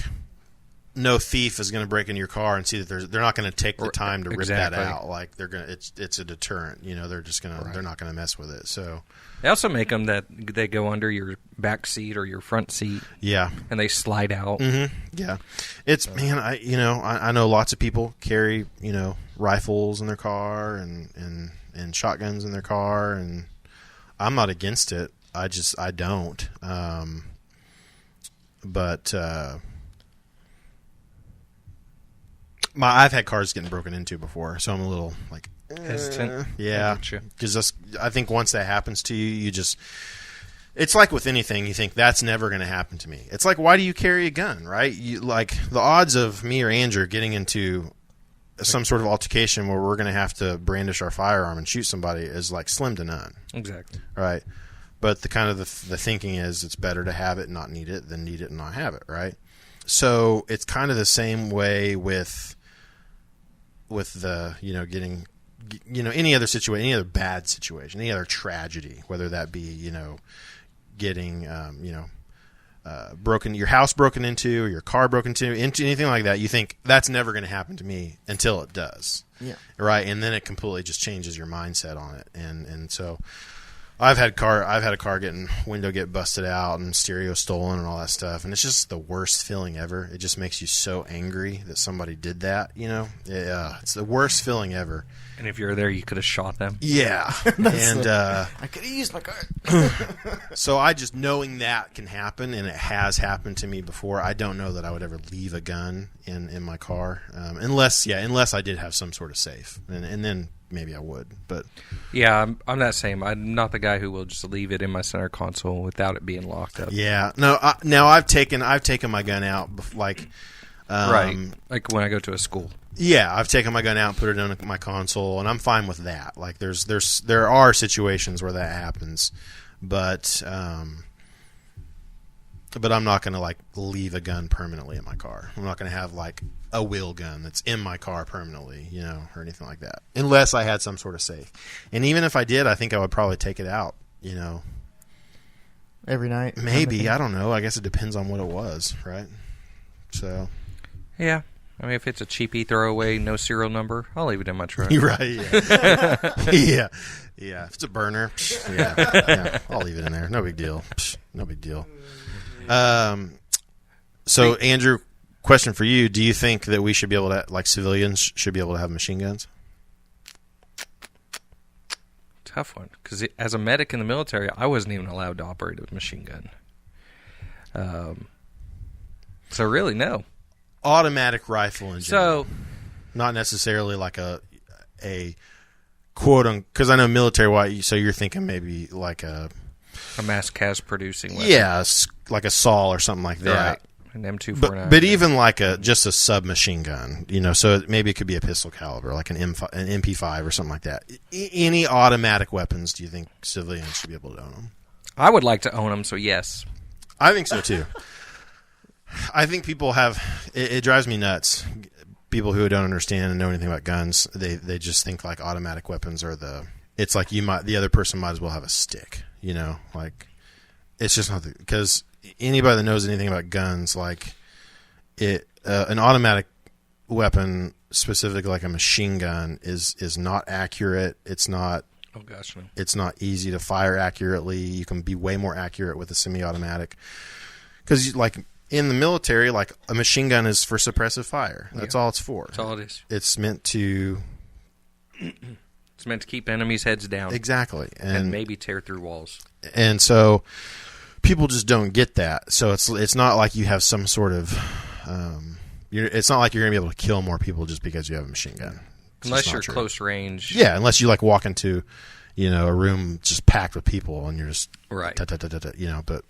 no thief is going to break into your car and see that they're not going to take the time to rip that Exactly. out. Like they're going to, it's a deterrent. You know, they're just going to they're not going to mess with it. So They also make them that they go under your back seat or your front seat, yeah, and they slide out. yeah. It's I know lots of people carry rifles in their car and shotguns in their car, and I'm not against it. I don't. But I've had cars getting broken into before, so I'm a little like Hesitant. yeah, I get you. because I think once that happens to you, it's like with anything, you think that's never going to happen to me. It's like, why do you carry a gun, right? You like the odds of me or Andrew getting into some sort of altercation where we're going to have to brandish our firearm and shoot somebody is like slim to none, Exactly. right? But the thinking is it's better to have it and not need it than need it and not have it, right? So it's kind of the same way with the getting any other situation, any other bad situation, any other tragedy, whether that be getting your house broken into or your car broken into anything like that. You think that's never going to happen to me until it does, Yeah. right? And then it completely just changes your mindset on it, and so. I've had a car window get busted out and stereo stolen and all that stuff, and it's just the worst feeling ever. It just makes you so angry that somebody did that. Yeah, it's the worst feeling ever. And if you're there, you could have shot them. Yeah, and I could have used my car. so I just knowing that can happen, and it has happened to me before. I don't know that I would ever leave a gun in my car, unless I did have some sort of safe, and then maybe I would, but Yeah, I'm that same. I'm not the guy who will just leave it in my center console without it being locked up. yeah, no. Now I've taken my gun out, like Right. Like when I go to a school. yeah, I've taken my gun out, and put it in my console, and I'm fine with that. Like there are situations where that happens, but I'm not going to like leave a gun permanently in my car. I'm not going to have like a wheel gun that's in my car permanently, or anything like that, unless I had some sort of safe. And even if I did, I think I would probably take it out, every night. maybe. I don't know. I guess it depends on what it was, right? So, Yeah. I mean, if it's a cheapy throwaway, no serial number, I'll leave it in my truck. you're right. Yeah. yeah. If it's a burner, yeah, I'll leave it in there. No big deal. No big deal. So Andrew, question for you: do you think that we should be able to, like civilians, should be able to have machine guns? Tough one, because as a medic in the military, I wasn't even allowed to operate a machine gun. So really, no. Automatic rifle in general. So, not necessarily like a quote on, because I know military. So you're thinking maybe like a mass cast producing weapon. yeah, like a SAW or something like that. Right. An M249. But even like just a submachine gun, so maybe it could be a pistol caliber, like an MP5 or something like that. Any automatic weapons, do you think civilians should be able to own them? I would like to own them, so yes. I think so too. I think people have it drives me nuts. People who don't understand and know anything about guns, they just think like automatic weapons are it's like the other person might as well have a stick, like it's just not because anybody that knows anything about guns, like an automatic weapon, specifically like a machine gun, is not accurate. It's not. Oh gosh, no. It's not easy to fire accurately. You can be way more accurate with a semi-automatic because like. In the military, like a machine gun is for suppressive fire. That's all it's for. That's all it is. It's meant to... It's meant to keep enemies' heads down. Exactly. And maybe tear through walls. And so people just don't get that. So it's not like you have some sort of... it's not like you're going to be able to kill more people just because you have a machine gun. Unless you're close range. Yeah, unless you like walk into, a room just packed with people and you're just... Right. But...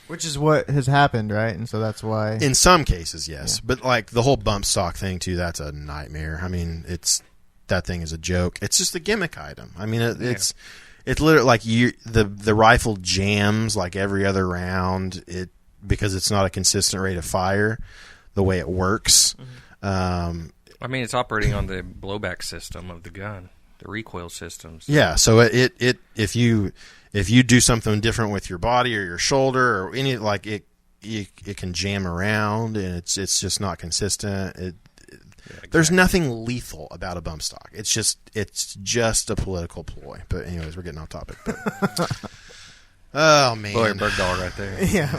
Which is what has happened, right? And so that's why... In some cases, yes. Yeah. But like the whole bump stock thing, too, that's a nightmare. I mean, that thing is a joke. It's just a gimmick item. I mean, it's literally like the rifle jams like every other round because it's not a consistent rate of fire the way it works. Mm-hmm. I mean, it's operating on the blowback system of the gun, the recoil systems. Yeah, so if you do something different with your body or your shoulder or any like it can jam around and it's just not consistent. Exactly. There's nothing lethal about a bump stock. It's just a political ploy. But anyways, we're getting off topic. Oh man, Boy, bird dog right there. Yeah,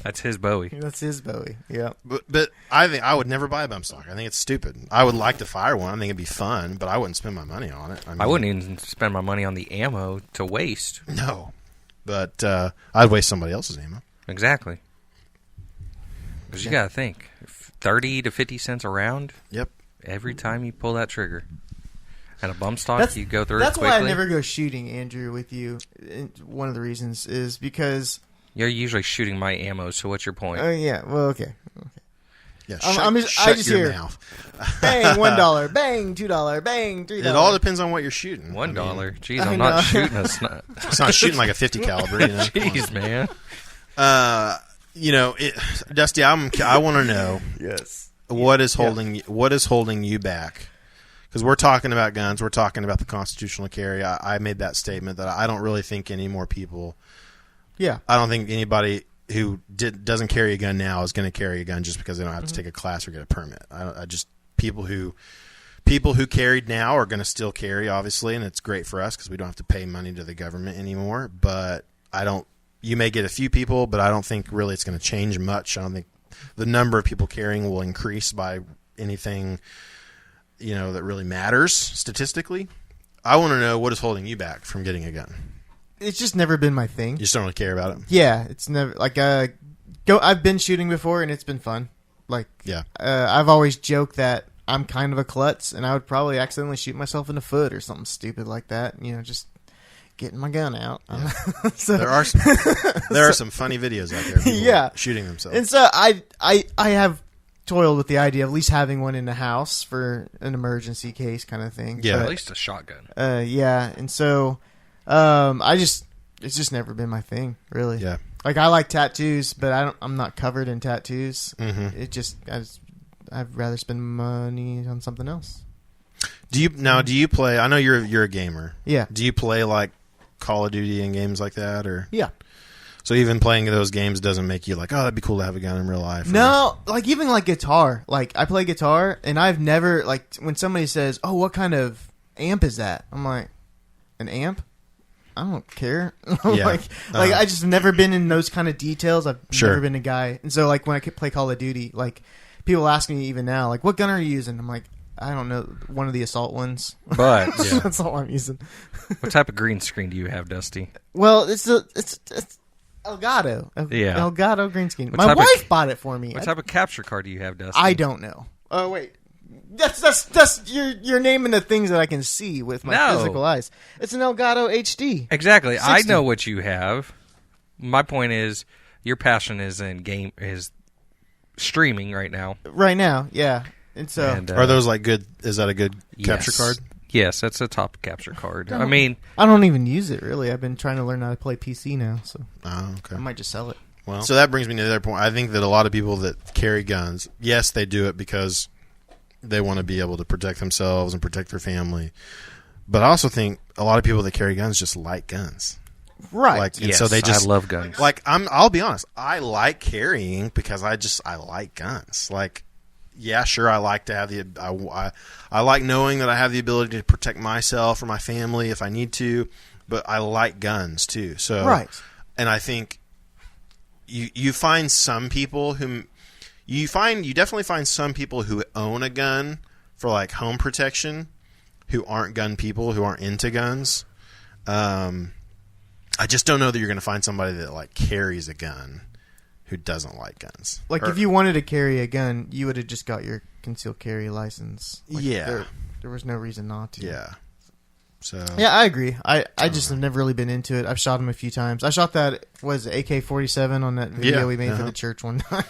that's his Bowie. That's his Bowie. Yeah, but I think I would never buy a bump stock. I think it's stupid. I would like to fire one. I think it'd be fun, but I wouldn't spend my money on it. I wouldn't even spend my money on the ammo to waste. No, but I'd waste somebody else's ammo. Exactly. Because you got to think, 30 to 50 cents a round. Yep. Every time you pull that trigger. And a bump stock, you go through it quickly. That's why I never go shooting, Andrew, with you. One of the reasons is because... You're usually shooting my ammo, so what's your point? Oh, yeah. Well, okay. Yeah, I just your hear, mouth. Bang, $1, bang, $2, bang, $3. It all depends on what you're shooting. $1. Jeez, I'm not shooting a sniper. It's not shooting like a 50 caliber. Jeez, man. Dusty, I want to know. Yes. What is holding you back? Because we're talking about guns, we're talking about the constitutional carry. I made that statement that I don't really think any more people. Yeah. I don't think anybody who doesn't carry a gun now is going to carry a gun just because they don't have to take a class or get a permit. I just people who carried now are going to still carry, obviously, and it's great for us because we don't have to pay money to the government anymore. But you may get a few people, but I don't think really it's going to change much. I don't think the number of people carrying will increase by anything, that really matters statistically. I want to know what is holding you back from getting a gun. It's just never been my thing. You just don't really care about it? Yeah, it's never like I've been shooting before and it's been fun. Like, yeah, I've always joked that I'm kind of a klutz and I would probably accidentally shoot myself in the foot or something stupid like that. Just getting my gun out. Yeah. So, there are some funny videos out there. Yeah, shooting themselves. And so I have toiled with the idea of at least having one in the house for an emergency case kind of thing. Yeah, at least a shotgun. Yeah, and so It's just never been my thing, really. Yeah. Like, I like tattoos, but I'm not covered in tattoos. Mm-hmm. I'd rather spend money on something else. Do you play? I know you're a gamer. Yeah. Do you play like Call of Duty and games like that, or Yeah. so even playing those games doesn't make you like, oh, that'd be cool to have a gun in real life? No, like even like guitar. Like I play guitar, and I've never like when somebody says, "Oh, what kind of amp is that?" I'm like, "An amp? I don't care." Yeah. like I just never been in those kind of details. I've Sure. never been a guy, and so like when I play Call of Duty, like people ask me even now, like, "What gun are you using?" I'm like, "I don't know, one of the assault ones." But Yeah. That's all I'm using. what type of green screen do you have, Dusty? Well, it's Elgato. Yeah. Elgato green screen. What My type of- wife bought it for me. What type of capture card do you have, Dusty? I don't know. Oh wait, that's you're naming the things that I can see with my No. physical eyes. It's an Elgato HD. Exactly. I 60. know what you have. My point is, your passion is is streaming right now. Right now, yeah. And so And, Are those like good? Is that a good capture yes. card? Yes, that's a top capture card. I mean, I don't even use it really. I've been trying to learn how to play PC now, so Oh, okay. I might just sell it. Well, so that brings me to the other point. I think that a lot of people that carry guns, yes, they do it because they want to be able to protect themselves and protect their family. But I also think a lot of people that carry guns just like guns. Right. Like, and yes, so they just I love guns. like I'll be honest, I like carrying because I like guns. Like, yeah, sure, I like to have I like knowing that I have the ability to protect myself or my family if I need to, but I like guns too. So Right. and I think you find some people who you definitely find some people who own a gun for like home protection who aren't gun people, who aren't into guns. I just don't know that you're going to find somebody that like carries a gun who doesn't like guns. Like Or- if you wanted to carry a gun, you would have just got your concealed carry license. Like, Yeah. There was no reason not to. Yeah. So Yeah, I agree. I just have never really been into it. I've shot him a few times. I shot that AK-47 on that video Yeah, we made for uh-huh. the church one time.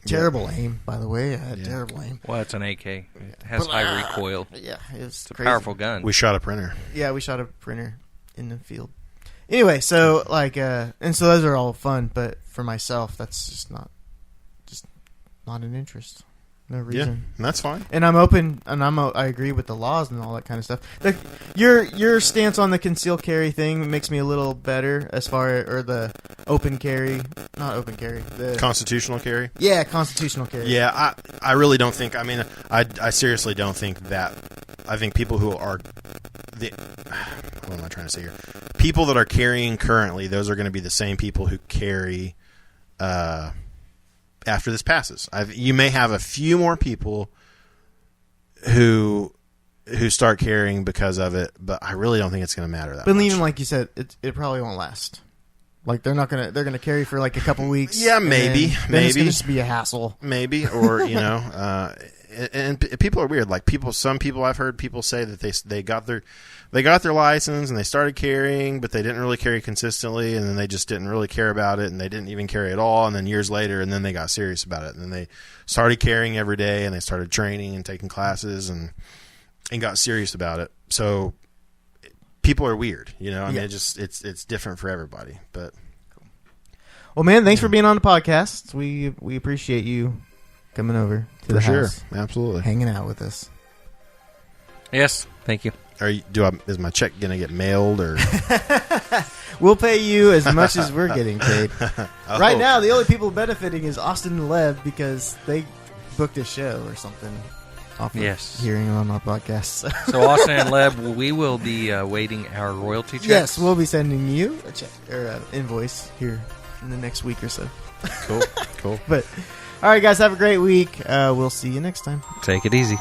Terrible aim, by the way. I had Yeah. terrible aim. well, it's an AK. It has high recoil. Yeah, it was It's a crazy. powerful gun. we shot a printer. Yeah, we shot a printer in the field. Anyway, so like, and so those are all fun, but for myself, that's just not an interest. No Yeah, reason. and that's fine. And I'm open, and I agree with the laws and all that kind of stuff. Your stance on the concealed carry thing makes me a little better as far or the open carry, not open carry, the Constitutional carry. yeah constitutional carry. Yeah, I really don't think. I mean, I seriously don't think that. I think people who are what am I trying to say here? People that are carrying currently, those are going to be the same people who carry after this passes. You may have a few more people who start carrying because of it, but I really don't think it's going to matter that But much. even like you said, it probably won't last. Like they're gonna carry for like a couple weeks. Yeah, and maybe, then it's maybe. gonna just be a hassle. Maybe, or and people are weird. Like some people I've heard people say that they got their license and they started carrying, but they didn't really carry consistently, and then they just didn't really care about it, and they didn't even carry at all. And then years later, and then they got serious about it, and then they started carrying every day, and they started training and taking classes, and got serious about it. So people are weird, I mean, Yeah. it's different for everybody, but. Well, man, thanks for being on the podcast. We appreciate you coming over to the house, Absolutely. hanging out with us. Yes, thank you. Is my check gonna get mailed or? We'll pay you as much as we're getting paid. Oh. Right now, the only people benefiting is Austin and Lev because they booked a show or something off of Yes. hearing on our podcast. So Austin and Leb, we will be waiting our royalty checks. Yes, we'll be sending you a check or an invoice here in the next week or so. Cool. But all right, guys, have a great week. We'll see you next time. Take it easy.